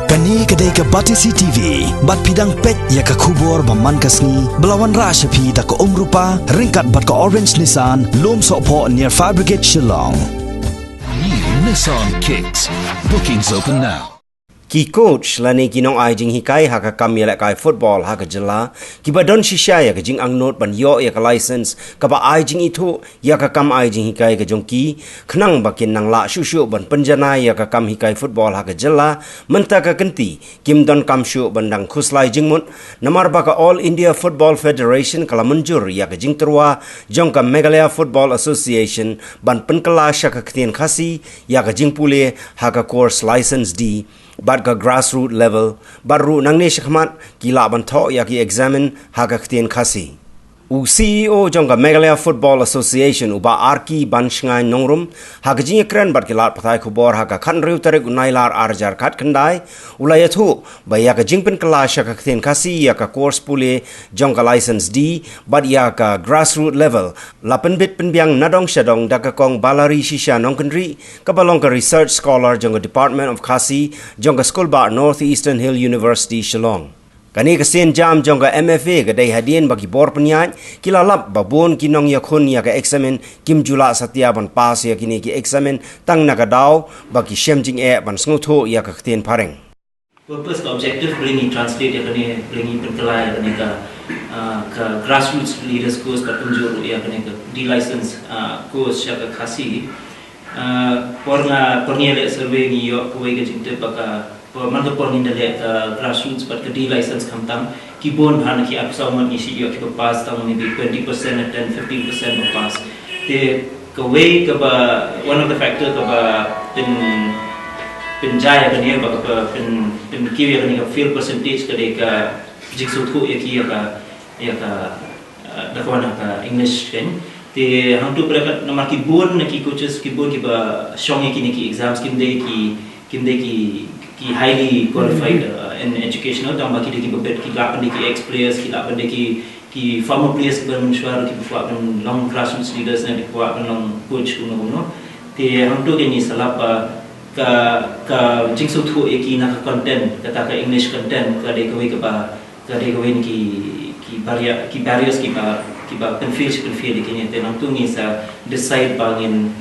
Kani kedai ke Batisi TV, bat pidang pet ya ke kubur baman kasni, belawan rasyapi tak ke rupa, ringkat bat ke Orange Nissan, lom sokpo near Fire Brigade Shillong. New Nissan Kicks. Bookings open now. Ki coach lani kinong ai jing hikai haka kam ya kai football haka jela ki badon shisha ya ka jing ang note ban yo ya ka license ka ba ai jing itu ya ka kam ai jing hikai ka jongki khnang bakin nang la shu shu ban panjana ya ka kam hikai football haka jela menta ka kenti kim don kam shu bandang khuslai jing mut namar ba ka All India Football Federation kala munjur ya ka jing terwa jong ka Meghalaya Football Association ban penkala sha ka ktien khasi ya ka jing pule haka course license D bat ka grassroots level baru nang ne shikmat kila ban tho ya ki examine ha ka ktien khasi u CEO jong ka Meghalaya Football Association uba arki ban shngai nongrum ha ka jing kran bat kilat pathai khobor ha ka khan riu tarek unailar arjar khat khandai ulaya thu ba ya ka jing pen kala sha ka ktien khasi ya ka course pule jong ka license D bat ya ka grassroots level lapen bit penbyang nadong shadong da ka kong balari shisha nongkandri ka balong ka research scholar jong ka Department of Khasi jong ka school ba Northeastern Hill University Shillong kani ka sen jam jong ka MFA ka dai hadien bagi bor penyat kilalap babon kinong ya khun ya ka examen kim jula satya ban pas ya kini ki examen tang na ka daw bagi shemjing e ban snutho ya ka ktien pareng purpose ka objective bring translate ya kani bring penkelai kani ka grassroots leaders course ka tunjur ya kani ka D license course ya ka khasi pornya le survey ni yo ko ga jinte baka man ka pornya le grassroots but ka D license kamtam ki bon bhan ki apsaman isi yo ki pass tam maybe 20% and 10-15% pass te ka way ka ba one of the factor ka ba penjaya ka niya ba ka pen kiwi ka niya fail percentage ka de ka jigsaw thu ya ka dakwana ka English kan te hang tu pra namar ki bon na ki coaches ki bon ki ba shong ki ni ki exams kim de ki highly qualified in educational dam ba ki de ki bet ki la ki ex players ki la ki former players ki ban shwar ki ba ban long grassroots leaders na ki ba ban long coach no te hang tu ke ni salap ka jingsu thu ki na content kata ka English content ka de ko ni ki barriers ki ba confuse ki ni te nang tu ni sa decide bangin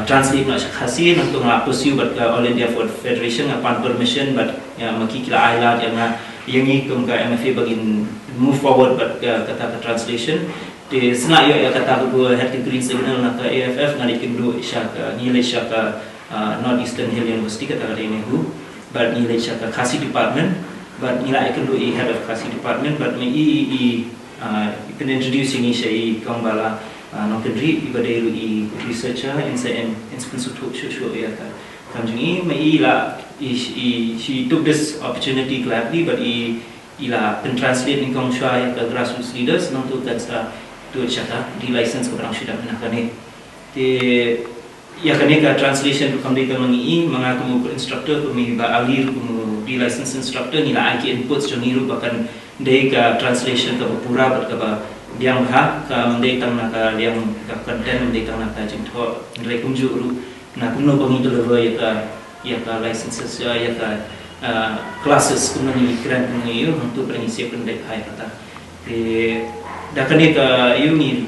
translate na khasi nang tu nga pursue but ka All India Federation upon permission but maki kila ailat yang ni kum ka MFA bagin move forward but kata ka translation te sna yo ya kata ko head green signal na ka AFF ngari kindu isha ka nilai isha ka Northeastern Hill University kata ini hu but nilai isha ka khasi department but nilai kan do head of khasi department but me can introducing isha kong bala no country ibadai lu researcher in institute show ya ka kamjingi me she took this opportunity gladly but ila can translate in kong shwa ka grassroots leaders nang tu katsa tu chata di license ko rang shida na kane te ya kane ka translation tu kamdai ka mangi mga kumu instructor kumi ba alir kumu di license instructor nila ai inputs jo niru bakan dei ka translation ka pura bat ka ba diang ha ka mendei tang na ka diang ka content mendei tang na ka jingtho nilai kumju ru na kumno bangi deliver ya ka licenses ya ka classes kumni kran kumni yo hantu berani siap pendek hai kata te dakane ka yu ni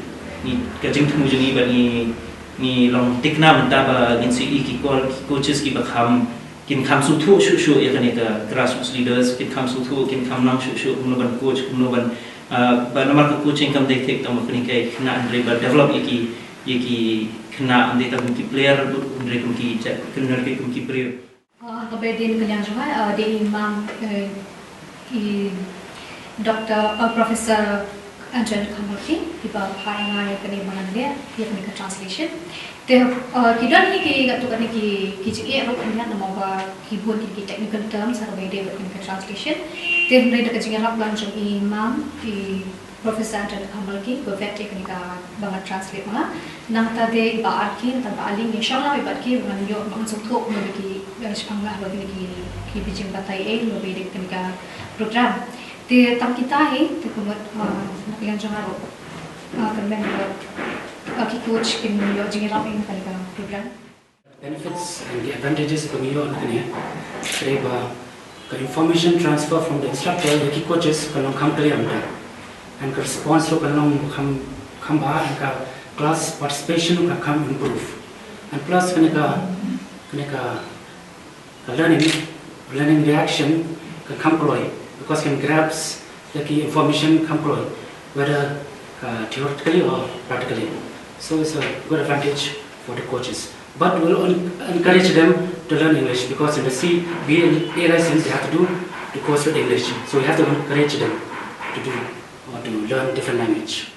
ka jingtho mujungi bani ni long tikna mentaba nginsi ki coaches ki bakham kin kham su thu shu ya kane ka grassroots leaders kin kham su thu kin kham nang shu kumno ban coach kumno ban ba namar ka coaching kam dei thek tam kani kai khna andre ba develop yeki khna ande tam ki player andre kum ki knar ke kum ki player kabe din kanyang jwa de imam ki Dr. Professor Anjan Khamaki iba phanga ya kani manande ya kani ka translation te kidan ni ki gatu kani ki ji ro kanya na ba ki bon ki technical terms har be de kani ka translation te ndai da ka jinga rap lan jong imam ki Professor Anjan Khamaki ko vet kani ka banga translate ma nang ta de ba arki ta ba aling inshallah ba ki ban yo bang so ko mo ki shpanga ba ki bijing batai lo be de kani ka program te tam kita te ko yang jangan kermen ki coach kin yo jinga rap in kani ka program benefits and the advantages of New York, Treva, the information transfer from the instructor the key coaches kalong kham kali amda and the response to kalong kham ba and ka class participation ka kham improve and plus kanika learning reaction ka kham ploy because can grabs the key information kham ploy whether theoretically or practically. So it's a good advantage for the coaches. But we'll encourage them to learn English because in the BA license they have to do the course with English. So we have to encourage them to do or to learn different language.